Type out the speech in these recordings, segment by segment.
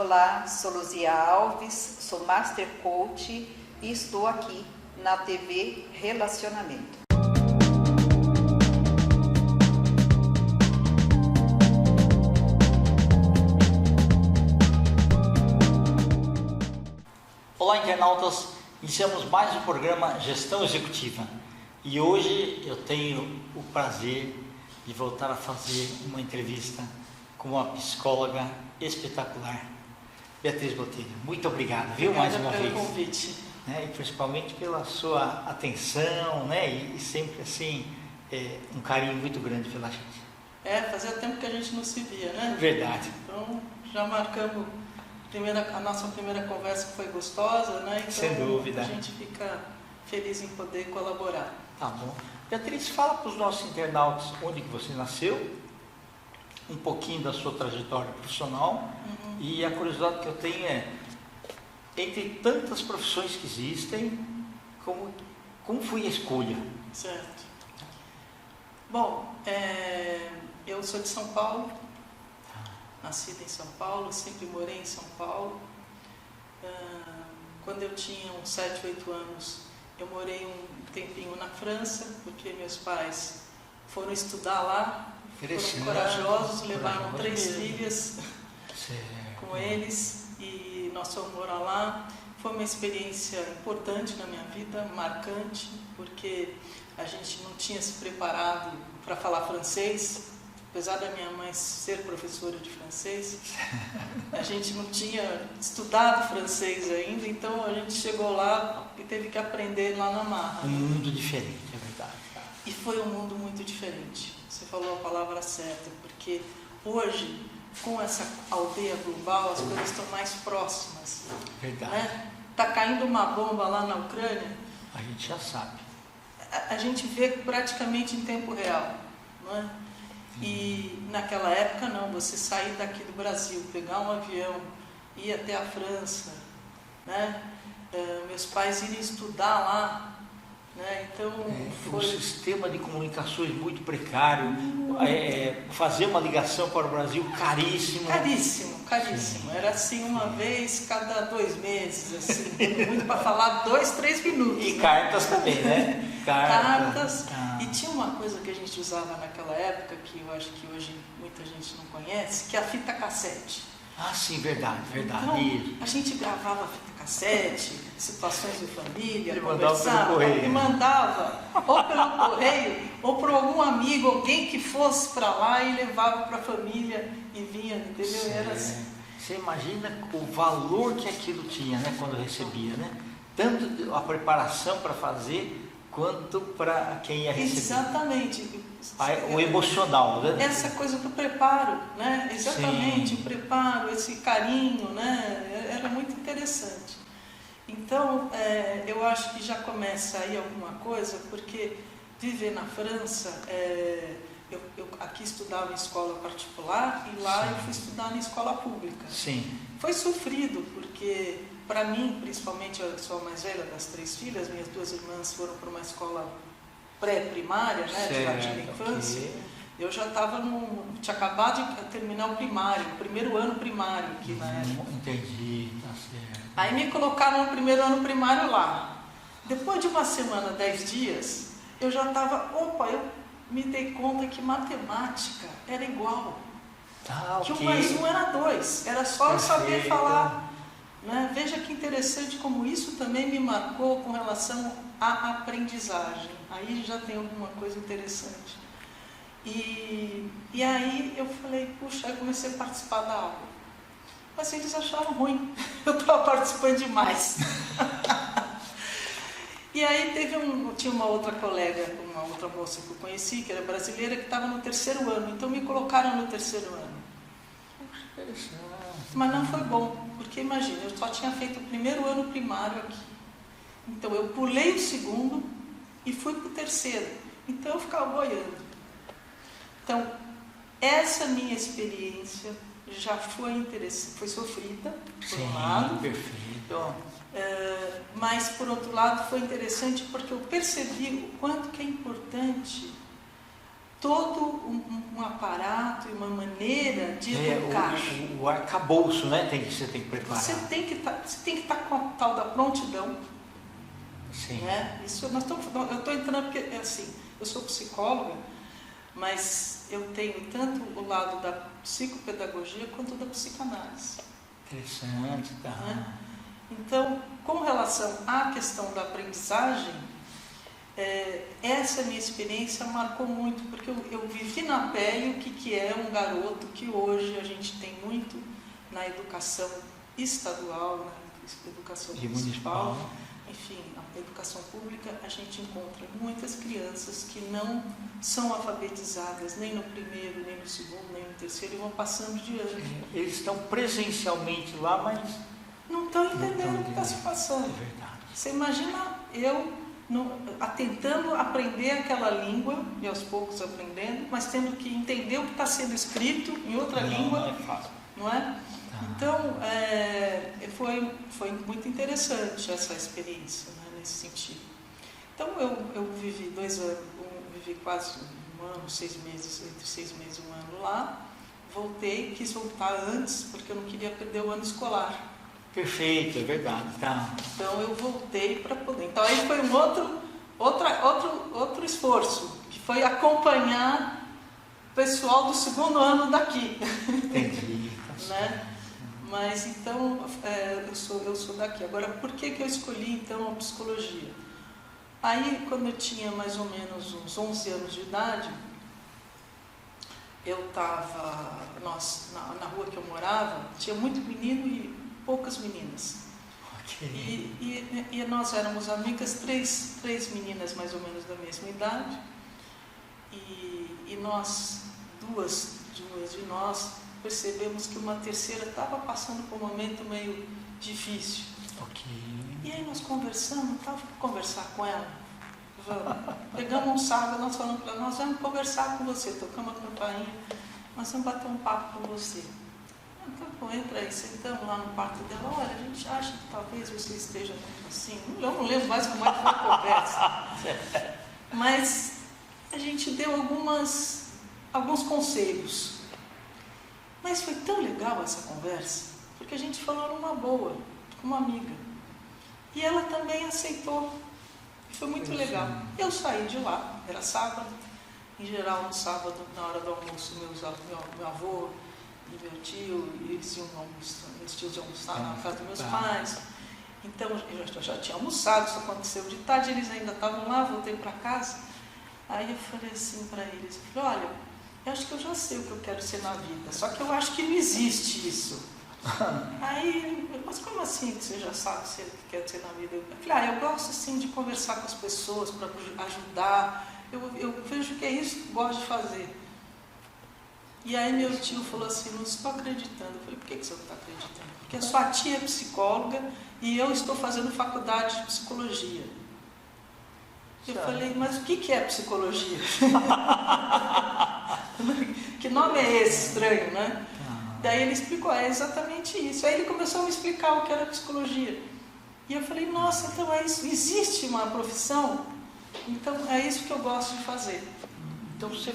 Olá, sou Luzia Alves, sou Master Coach e estou aqui na TV Relacionamento. Olá, internautas! Iniciamos mais um programa Gestão Executiva e hoje eu tenho o prazer de voltar a fazer uma entrevista com uma psicóloga espetacular, Beatriz Botelho. Muito obrigado, viu, mais uma vez. Obrigada pelo convite. E principalmente pela sua atenção, e sempre assim, um carinho muito grande pela gente. Fazia tempo que a gente não se via, né? Verdade. Então, já marcamos a nossa primeira conversa, que foi gostosa, né? Então, sem dúvida. A gente fica feliz em poder colaborar. Tá bom. Beatriz, fala para os nossos internautas onde que você nasceu, um pouquinho da sua trajetória profissional. E a curiosidade que eu tenho é, entre tantas profissões que existem, como foi a escolha? Certo. Bom, eu sou de São Paulo, nascida em São Paulo, sempre morei em São Paulo. Quando eu tinha uns 7, 8 anos, eu morei um tempinho na França, porque meus pais foram estudar lá, foram corajosos, levaram 3 filhas com eles e nós fomos morar lá. Foi uma experiência importante na minha vida, marcante, porque a gente não tinha se preparado para falar francês. Apesar da minha mãe ser professora de francês, a gente não tinha estudado francês ainda, então a gente chegou lá e teve que aprender lá na marra. Um mundo diferente, é verdade. E foi um mundo muito diferente. Você falou a palavra certa, porque hoje, com essa aldeia global, as coisas estão mais próximas. Verdade. Tá caindo uma bomba lá na Ucrânia. A gente já sabe. A gente vê praticamente em tempo real, não é? E naquela época não, você sair daqui do Brasil, pegar um avião, ir até a França, né? Meus pais irem estudar lá, né? Então foi um sistema de comunicações muito precário, fazer uma ligação para o Brasil caríssimo. Caríssimo. Era assim uma vez cada 2 meses, assim, muito para falar 2, 3 minutos. E cartas também, né? Cartas. E tinha uma coisa que a gente usava naquela época, que eu acho que hoje muita gente não conhece, que é a fita cassete. Ah, sim, verdade. Então, a gente gravava a fita cassete, situações de família, e conversava, e mandava ou pelo correio, ou por algum amigo, alguém que fosse para lá e levava para a família e vinha, entendeu? Era assim. Você imagina o valor que aquilo tinha, né, quando recebia, né? Tanto a preparação para fazer, quanto para quem ia receber. Exatamente. O emocional, né? Essa coisa do preparo, né? Exatamente, o preparo, esse carinho, né? Era muito interessante. Então, eu acho que já começa aí alguma coisa, porque viver na França, eu aqui estudava em escola particular e lá eu fui estudar na escola pública. Sim. Foi sofrido, porque para mim, principalmente, eu sou a mais velha das 3 filhas, minhas 2 irmãs foram para uma escola pré-primária, né, de jardim de infância. Okay. Eu já tinha acabado de terminar o primário, o primeiro ano primário aqui na época. Entendi, tá certo. Aí me colocaram no primeiro ano primário lá. Depois de uma semana, 10 dias, eu já estava, eu me dei conta que matemática era igual. Que 1 mais 1 era 2, era só eu saber falar. Né? Veja que interessante como isso também me marcou com relação à aprendizagem. Aí já tem alguma coisa interessante. E aí eu falei, puxa, eu comecei a participar da aula. Mas eles acharam ruim, eu estava participando demais. E aí tinha uma outra colega, uma outra moça que eu conheci, que era brasileira, que estava no 3º ano, então me colocaram no 3º ano. Puxa, interessante. Mas não foi bom, porque imagina, eu só tinha feito o primeiro ano primário aqui. Então eu pulei o 2º e fui para o 3º. Então eu ficava boiando. Então, essa minha experiência já foi interessante, foi sofrida, por um lado. Perfeito. Mas, por outro lado, foi interessante porque eu percebi o quanto que é importante todo um aparato e uma maneira de educar. O arcabouço, né? Você tem que preparar. Você tem que estar com a tal da prontidão. Sim. Né? Isso, eu estou entrando porque, assim, eu sou psicóloga, mas eu tenho tanto o lado da psicopedagogia quanto da psicanálise. Interessante, tá. Né? Então, com relação à questão da aprendizagem, essa minha experiência marcou muito, porque eu vivi na pele o que é um garoto que hoje a gente tem muito na educação estadual, na educação municipal, enfim, a educação pública, a gente encontra muitas crianças que não são alfabetizadas nem no primeiro, nem no segundo, nem no terceiro, e vão passando de ano. Eles estão presencialmente lá, mas não estão entendendo o que está se passando. É verdade. Você imagina eu tentando aprender aquela língua, e aos poucos aprendendo, mas tendo que entender o que está sendo escrito em outra língua. Não é fácil. Não é? Então, foi muito interessante essa experiência, né, nesse sentido. Então, eu vivi 2 anos, vivi quase um ano, 6 meses, entre 6 meses e 1 ano lá, voltei, quis voltar antes, porque eu não queria perder o ano escolar. Perfeito, é verdade. Tá. Então eu voltei para poder. Então aí foi um outro esforço, que foi acompanhar o pessoal do 2º ano daqui. Entendi. Né? Mas então eu sou daqui. Agora, por que eu escolhi então a psicologia? Aí, quando eu tinha mais ou menos uns 11 anos de idade, eu estava, na rua que eu morava, tinha muito menino e poucas meninas. Okay. E nós éramos amigas, três meninas mais ou menos da mesma idade, e nós, duas de nós, percebemos que uma terceira estava passando por um momento meio difícil. Okay. E aí nós conversamos, vamos conversar com ela. Pegamos um sábado, nós falamos para ela, nós vamos conversar com você, tocamos a campainha, nós vamos bater um papo com você. Então, bom, entra aí, sentamos lá no quarto dela, olha, a gente acha que talvez você esteja muito assim, eu não lembro mais como é que foi a conversa, mas a gente deu alguns conselhos. Mas foi tão legal essa conversa, porque a gente falou numa boa, como amiga. E ela também aceitou. E foi muito legal. Eu saí de lá, era sábado. Em geral, no sábado, na hora do almoço, meu avô e meu tio, eles iam almoçar, meus tios iam almoçar na casa dos meus pais. Então, eu já tinha almoçado, isso aconteceu de tarde, eles ainda estavam lá, voltei para casa. Aí eu falei assim para eles, eu falei, olha, eu acho que eu já sei o que eu quero ser na vida, só que eu acho que não existe isso. Aí, mas como assim que você já sabe o que quer ser na vida? Eu falei, eu gosto assim de conversar com as pessoas para ajudar, eu vejo que é isso que eu gosto de fazer. E aí meu tio falou assim, não estou acreditando. Eu falei, por que você não está acreditando? Porque a sua tia é psicóloga e eu estou fazendo faculdade de psicologia. Eu falei, mas o que é psicologia? Que nome é esse estranho, né? Daí ele explicou, é exatamente isso. Aí ele começou a me explicar o que era psicologia. E eu falei, nossa, então é isso, existe uma profissão? Então é isso que eu gosto de fazer. Então você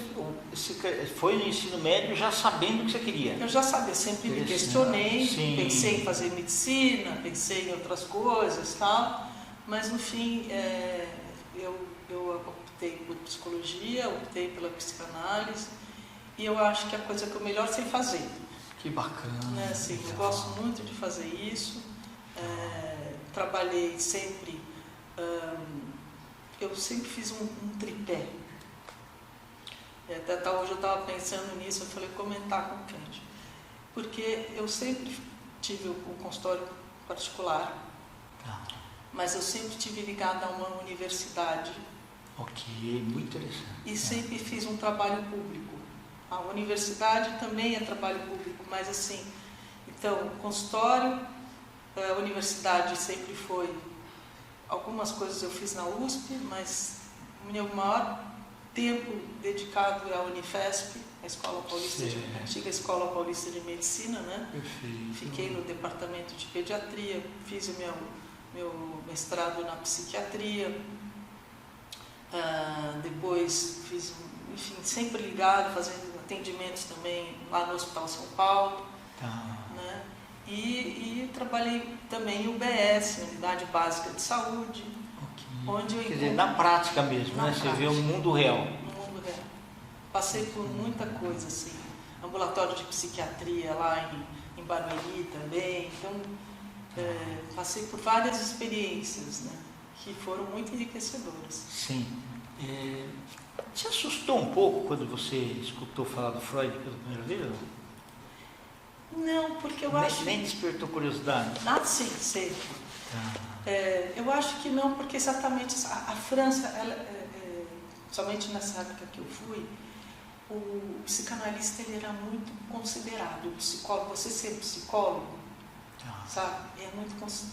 foi no ensino médio já sabendo o que você queria? Eu já sabia, sempre me questionei, Sim. Pensei em fazer medicina, pensei em outras coisas, tal, mas no fim eu optei por psicologia, optei pela psicanálise, e eu acho que é a coisa que eu melhor sei fazer. Que bacana. Né? Assim, eu gosto muito de fazer isso, trabalhei sempre, eu sempre fiz um tripé. Até hoje eu estava pensando nisso, eu falei comentar com o Cândido, porque eu sempre tive um consultório particular, mas eu sempre estive ligada a uma universidade. Ok, muito interessante. E sempre fiz um trabalho público. A universidade também é trabalho público, mas assim, então, consultório, a universidade sempre foi, algumas coisas eu fiz na USP, mas o meu maior tempo dedicado à Unifesp, a Escola Paulista a antiga Escola Paulista de Medicina, né? Perfeito. Fiquei no departamento de pediatria, fiz o meu mestrado na psiquiatria, depois fiz enfim, sempre ligado, fazendo atendimentos também lá no Hospital São Paulo. Né? E trabalhei também em UBS, Unidade Básica de Saúde, onde eu Quer dizer, na prática mesmo, né? Você vê o mundo real. No mundo real. Passei por muita coisa, assim, ambulatório de psiquiatria lá em Barueri também, então passei por várias experiências, né, que foram muito enriquecedoras. Sim. Te assustou um pouco quando você escutou falar do Freud pela primeira vez? Não, porque eu acho... Nem despertou curiosidade? Sim, sempre. Eu acho que não, porque exatamente a França, somente nessa época que eu fui, o psicanalista ele era muito considerado. O psicólogo, você ser psicólogo, sabe,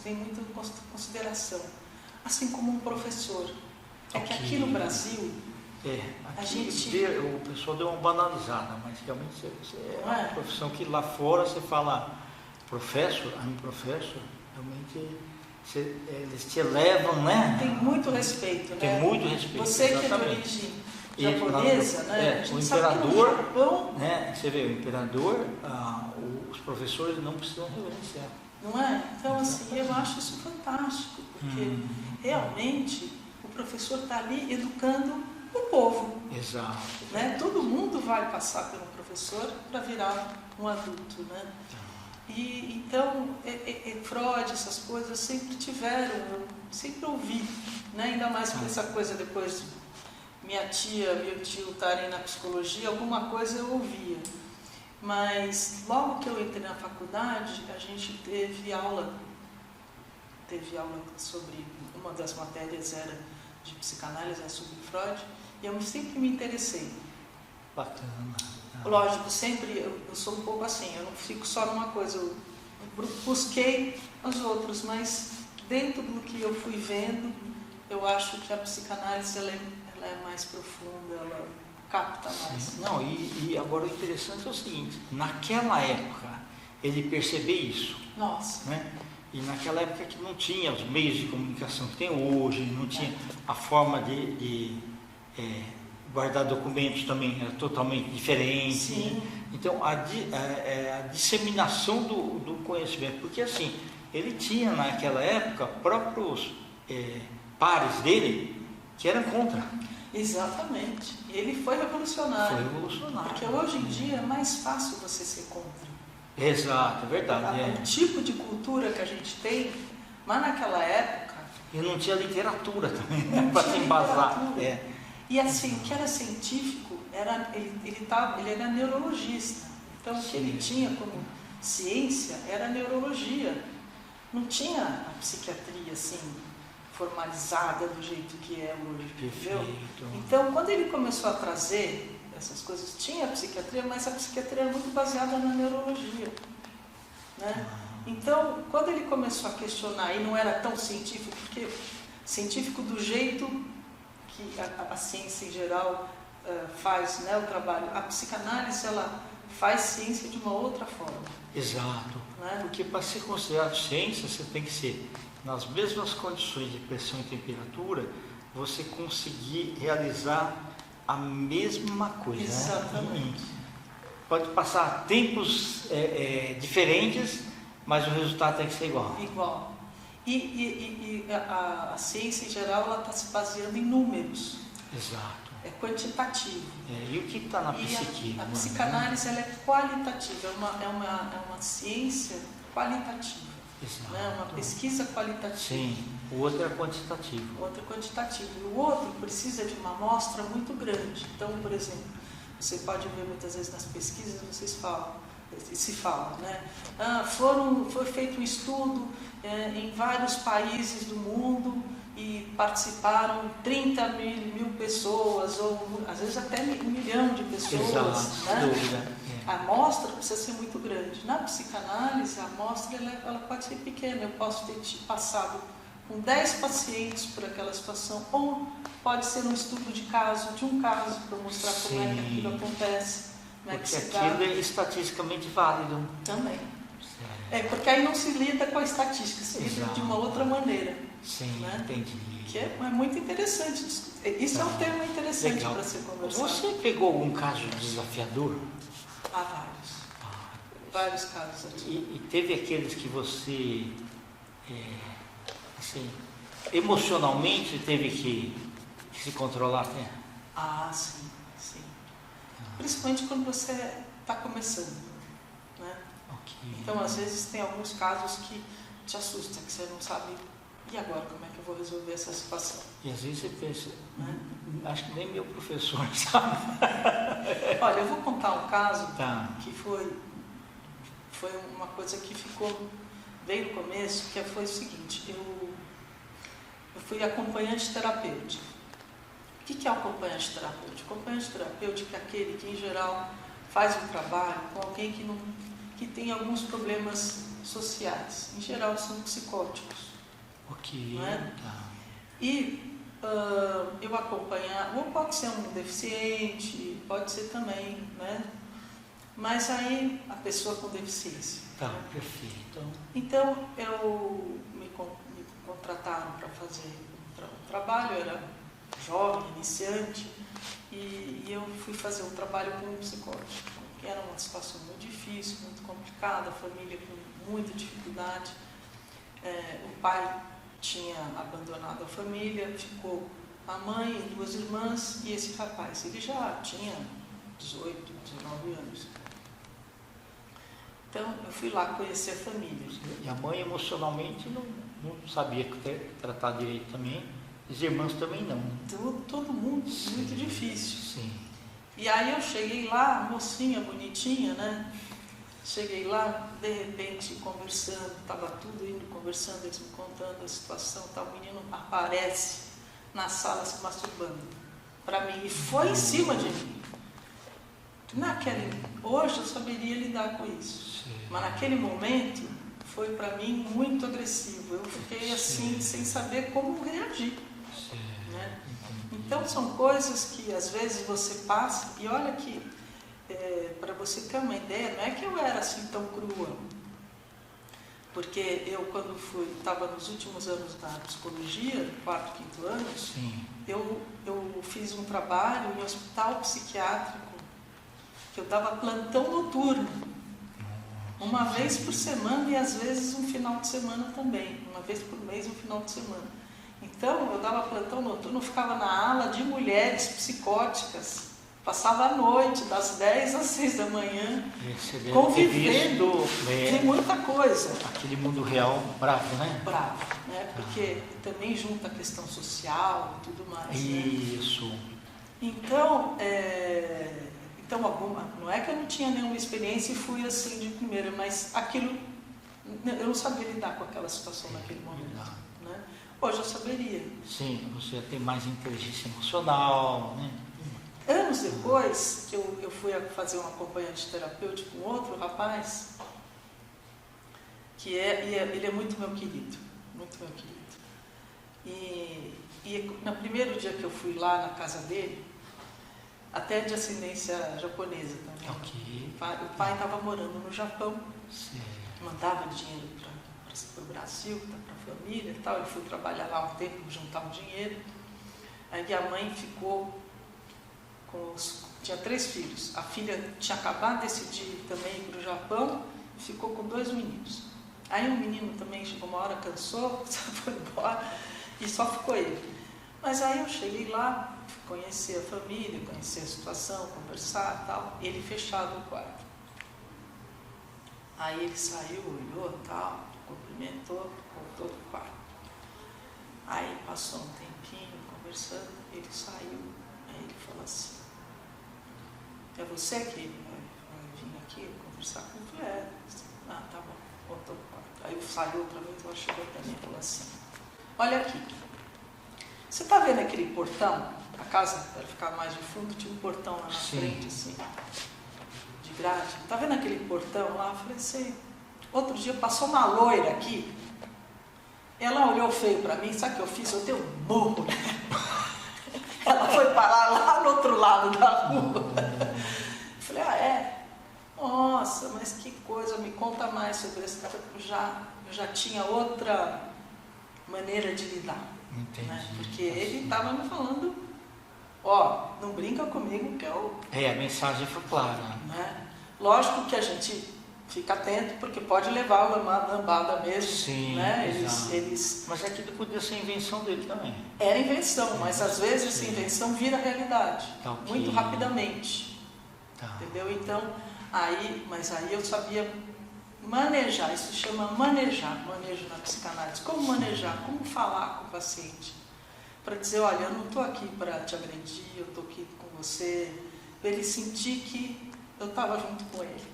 tem muita consideração. Assim como um professor. É que aqui no Brasil... o pessoal deu uma banalizada, mas realmente é uma profissão que lá fora você fala professor, realmente eles te elevam, né? Tem muito respeito, né? Tem muito respeito. Você que é de origem japonesa, né? O imperador, Japão, né? Você vê, o imperador, os professores não precisam reverenciar. Não é? Então, assim, eu acho isso fantástico, porque realmente o professor está ali educando o povo. Exato. Né? Todo mundo vai passar pelo professor para virar um adulto, né? E então, Freud, essas coisas sempre tiveram, eu sempre ouvi, né? Ainda mais com essa coisa depois, minha tia, meu tio estarem na psicologia, alguma coisa eu ouvia. Mas logo que eu entrei na faculdade, a gente teve aula sobre, uma das matérias era de psicanálise, sobre Freud, e eu sempre me interessei. Bacana. Lógico, sempre eu sou um pouco assim, eu não fico só numa coisa, eu busquei as outras, mas dentro do que eu fui vendo, eu acho que a psicanálise ela é mais profunda, ela capta mais. Não, e agora o interessante é o seguinte, naquela época ele percebeu isso. Nossa. Né? E naquela época que não tinha os meios de comunicação que tem hoje, não tinha a forma de guardar documentos também era totalmente diferente. Sim. Então a disseminação do conhecimento, porque assim, ele tinha naquela época próprios pares dele que eram contra. Exatamente. Ele foi revolucionário. Foi revolucionário. Porque hoje em dia é mais fácil você ser contra. Exato, é verdade. O tipo de cultura que a gente tem, mas naquela época... E não tinha literatura também, né, para se embasar. E assim, o que era científico, ele era neurologista. Então, o que ele tinha como ciência era neurologia. Não tinha a psiquiatria assim, formalizada do jeito que é hoje. Entendeu? Então, quando ele começou a trazer essas coisas, tinha a psiquiatria, mas a psiquiatria era muito baseada na neurologia. Né? Então, quando ele começou a questionar, e não era tão científico, porque científico do jeito que a ciência em geral faz, né, o trabalho, a psicanálise ela faz ciência de uma outra forma. Exato. Né? Porque para ser considerado ciência, você tem que ser, nas mesmas condições de pressão e temperatura, você conseguir realizar a mesma coisa. Exatamente. Né? Pode passar tempos diferentes, mas o resultado tem que ser igual. Igual. E a ciência em geral ela está se baseando em números. Exato. É quantitativo. E o que está na psique? A psicanálise ela é qualitativa, é uma ciência qualitativa. Exato. Né? Uma pesquisa qualitativa. Sim, o outro é quantitativo. O outro é quantitativo. E o outro precisa de uma amostra muito grande. Então, por exemplo, você pode ver muitas vezes nas pesquisas, se fala, né? Foi feito um estudo em vários países do mundo e participaram 30 mil pessoas, ou às vezes até 1 milhão de pessoas. Exato, né? sem dúvida. A amostra precisa ser muito grande. Na psicanálise, a amostra ela pode ser pequena. Eu posso ter passado com 10 pacientes por aquela situação, ou pode ser um estudo de um caso, para mostrar como é que aquilo acontece. Porque aquilo é estatisticamente válido. Também. Porque aí não se lida com a estatística, se lida de uma outra maneira. Sim, né? Entendi. Que é muito interessante. Isso é um tema interessante para ser conversado. Você pegou algum caso desafiador? Há vários. Vários casos aqui. E teve aqueles que você, assim, emocionalmente teve que se controlar, né? Sim. Principalmente quando você está começando, né? Okay. Então, às vezes, tem alguns casos que te assustam, que você não sabe, e agora, como é que eu vou resolver essa situação? E às vezes você pensa, acho que nem meu professor sabe. Olha, eu vou contar um caso que foi uma coisa que ficou bem no começo, que foi o seguinte: eu fui acompanhante terapêutico. O que é o acompanhante terapêutico? O acompanhante terapêutico é aquele que, em geral, faz um trabalho com alguém que tem alguns problemas sociais. Em geral, são psicóticos. Ok. Não é? E eu acompanhar, ou pode ser um deficiente, pode ser também, né? Mas aí a pessoa com deficiência. Perfeito. Então, me contrataram para fazer um trabalho, eu era jovem, iniciante, e eu fui fazer um trabalho com um psicólogo, que era uma situação muito difícil, muito complicada, a família com muita dificuldade. O pai tinha abandonado a família, ficou a mãe e 2 irmãs e esse rapaz. Ele já tinha 18, 19 anos. Então, eu fui lá conhecer a família. E a mãe, emocionalmente, não sabia tratar direito também. As irmãs também não. Todo mundo, muito difícil. Sim. E aí eu cheguei lá, mocinha, bonitinha, né? Cheguei lá, de repente, conversando, estava tudo indo, conversando, eles me contando a situação, tal, o menino aparece na sala se masturbando para mim, e foi em cima de mim. Hoje eu saberia lidar com isso, mas naquele momento foi para mim muito agressivo, eu fiquei assim, sem saber como reagir. Né? Então são coisas que às vezes você passa, e olha que para você ter uma ideia, não é que eu era assim tão crua, porque eu quando estava nos últimos anos da psicologia, 4º, 5º anos, eu fiz um trabalho em hospital psiquiátrico, que eu dava plantão noturno, uma vez por semana e às vezes um final de semana também, uma vez por mês um final de semana. Então eu dava plantão noturno, eu ficava na ala de mulheres psicóticas, passava a noite, das 10 às 6 da manhã, convivendo, tem muita coisa. Aquele mundo real bravo, né? Bravo, né? Porque também junta a questão social e tudo mais. Isso. Né? Então, não é que eu não tinha nenhuma experiência e fui assim de primeira, mas aquilo, eu não sabia lidar com aquela situação naquele momento. Né? Hoje eu saberia. Sim, você tem mais inteligência emocional, né? Anos depois, eu fui fazer um acompanhante terapêutico com outro rapaz, ele é muito meu querido, muito meu querido. E no primeiro dia que eu fui lá na casa dele, até de ascendência japonesa também. Okay. O pai estava morando no Japão, mandava dinheiro para o Brasil, para a família e tal. Ele foi trabalhar lá um tempo, juntar um dinheiro. Aí a mãe ficou tinha 3 filhos. A filha tinha acabado de decidir também ir para o Japão, ficou com 2 meninos. Aí um menino também chegou uma hora, cansou, foi embora e só ficou ele. Mas aí eu cheguei lá, conhecer a família, conhecer a situação, conversar e tal, ele fechado no quarto. Aí ele saiu, olhou tal, cumprimentou, voltou pro quarto. Aí passou um tempinho conversando, ele saiu, aí ele falou assim: é você que vai vir aqui conversar comigo? Tá bom, voltou pro quarto. Aí saiu outra vez, ela chegou até mim e falou assim: olha aqui, você está vendo aquele portão? A casa, para ficar mais de fundo, tinha um portão lá na frente, assim, de grade. Está vendo aquele portão lá? Eu falei assim, outro dia passou uma loira aqui, ela olhou feio para mim, sabe o que eu fiz? Eu dei um burro. Ela foi parar lá no outro lado da rua. Eu falei, é? Bom, nossa, mas que coisa, me conta mais sobre isso. Eu já tinha outra maneira de lidar. Entendi. Né? Porque ele estava me falando, ó, não brinca comigo que eu... A mensagem foi clara. Né? Lógico que a gente fica atento, porque pode levar uma lambada mesmo. Sim, né? eles... Mas aquilo podia ser invenção dele também. Era invenção, mas às vezes essa invenção vira realidade, Tá, okay. Muito rapidamente. Tá. Entendeu? Então, mas aí eu sabia manejar, isso chama manejo na psicanálise. Como manejar? Como falar com o paciente? Para dizer, olha, eu não estou aqui para te agredir, eu estou aqui com você. Para ele sentir que eu estava junto com ele.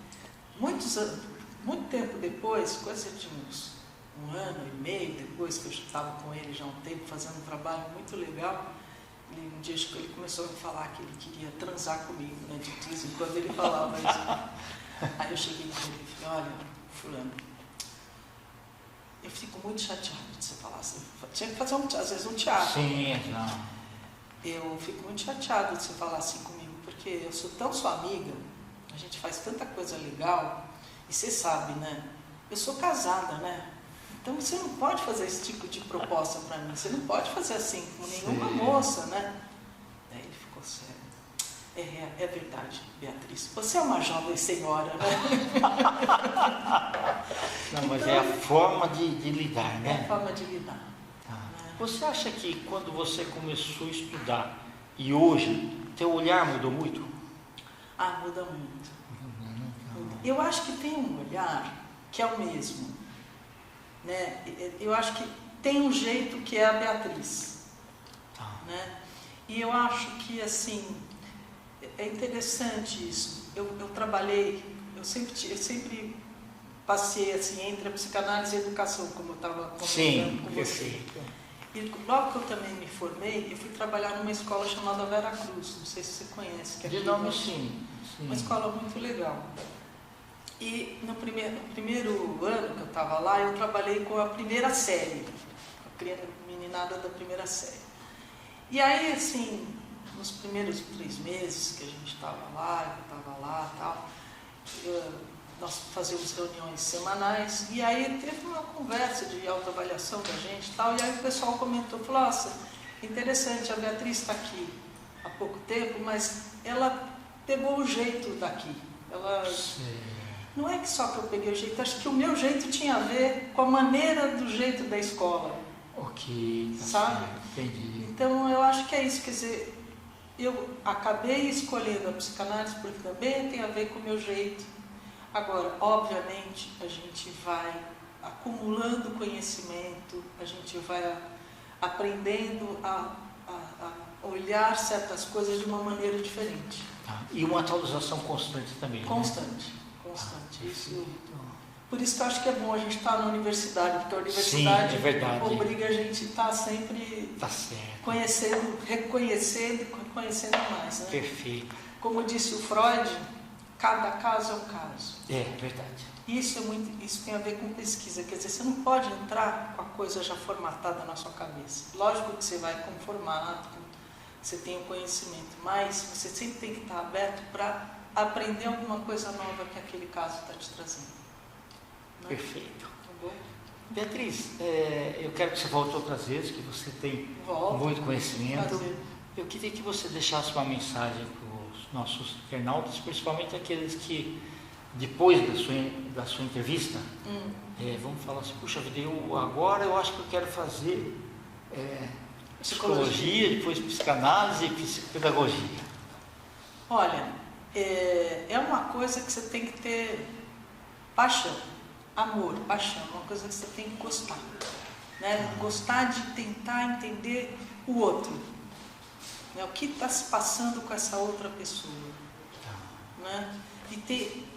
Muito tempo depois, coisa de um ano e meio depois que eu estava com ele já há um tempo, fazendo um trabalho muito legal, um dia que ele começou a me falar que ele queria transar comigo, né, de vez em quando ele falava isso. Aí eu cheguei para ele e falei, olha, fulano, eu fico muito chateado de você falar assim. Tinha que fazer às vezes um teatro. Sim, não. Eu fico muito chateado de você falar assim comigo, porque eu sou tão sua amiga, a gente faz tanta coisa legal, e você sabe, né? Eu sou casada, né? Então você não pode fazer esse tipo de proposta para mim, você não pode fazer assim com nenhuma moça, né? Daí ele ficou sério. É verdade, Beatriz. Você é uma jovem senhora, né? Não, mas então, é a forma de lidar, né? É a forma de lidar. Tá. Né? Você acha que quando você começou a estudar e hoje, teu olhar mudou muito? Muda muito. Eu acho que tem um olhar que é o mesmo. Né? Eu acho que tem um jeito que é a Beatriz. Tá. Né? E eu acho que, assim, é interessante isso. Eu trabalhei, eu sempre passei assim, entre a psicanálise e a educação, como eu estava comentando com você. E logo que eu também me formei, eu fui trabalhar numa escola chamada Vera Cruz, não sei se você conhece. Que é de nome, sim. Uma escola muito legal. E no primeiro ano que eu estava lá, eu trabalhei com a primeira série, a meninada da primeira série. E aí, assim, nos primeiros 3 meses que a gente estava lá, eu estava lá e tal, nós fazíamos reuniões semanais, e aí teve uma conversa de autoavaliação da gente e tal, e aí o pessoal comentou, falou, nossa, interessante, a Beatriz está aqui há pouco tempo, mas ela pegou o jeito daqui. Ela... Não é que só que eu peguei o jeito, acho que o meu jeito tinha a ver com a maneira do jeito da escola. Ok, sabe? Entendi. Então eu acho que é isso, quer dizer, eu acabei escolhendo a psicanálise porque também tem a ver com o meu jeito. Agora, obviamente, a gente vai acumulando conhecimento, a gente vai aprendendo a olhar certas coisas de uma maneira diferente. E uma atualização constante também. Constante. Isso. Por isso que eu acho que é bom a gente estar na universidade, porque a universidade obriga a gente a estar sempre conhecendo, reconhecendo e conhecendo mais. Né? Perfeito. Como disse o Freud, cada caso é um caso. É verdade. Isso tem a ver com pesquisa, quer dizer, você não pode entrar com a coisa já formatada na sua cabeça. Lógico que você vai conformado, você tem o conhecimento, mas você sempre tem que estar aberto para aprender alguma coisa nova que aquele caso está te trazendo. Né? Perfeito. Tá bom? Beatriz, eu quero que você volte outras vezes, que você tem muito conhecimento. Eu queria que você deixasse uma mensagem para os nossos internautas, principalmente aqueles que, depois da sua entrevista, vamos falar assim, puxa vida, agora eu acho que eu quero fazer psicologia, depois psicanálise e psicopedagogia. Olha, é uma coisa que você tem que ter paixão, amor, paixão, uma coisa que você tem que gostar, né? Gostar de tentar entender o outro, né? O que está se passando com essa outra pessoa, né? E ter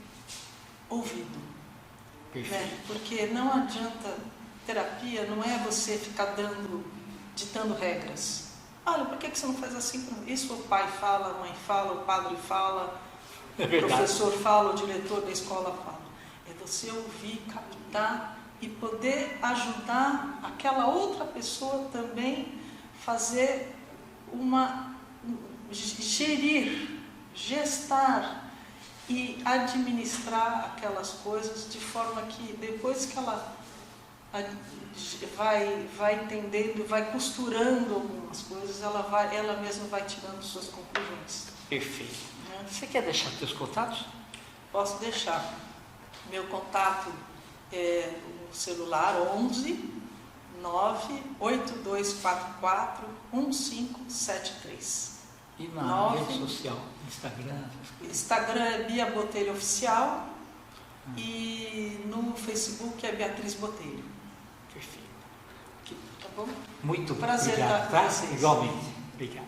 ouvido, né? Porque não adianta, terapia não é você ficar ditando regras. Olha, por que você não faz assim? Isso o pai fala, a mãe fala, o padre fala, o professor fala, o diretor da escola fala. É você ouvir, captar e poder ajudar aquela outra pessoa também fazer gestar e administrar aquelas coisas de forma que depois que ela vai entendendo, vai costurando algumas coisas, ela mesma vai tirando suas conclusões. Perfeito. Você quer deixar seus contatos? Posso deixar. Meu contato é o celular 11 98244 1573. E na rede social, Instagram? Instagram é Bia Botelho Oficial e no Facebook é Beatriz Botelho. Perfeito. Tá bom? Muito prazer obrigado. estar com vocês. Igualmente. Obrigado.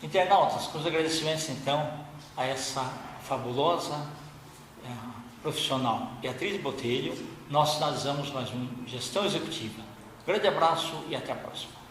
Internautas, com os agradecimentos então a essa fabulosa profissional Beatriz Botelho, nós finalizamos mais um Gestão Executiva. Grande abraço e até a próxima.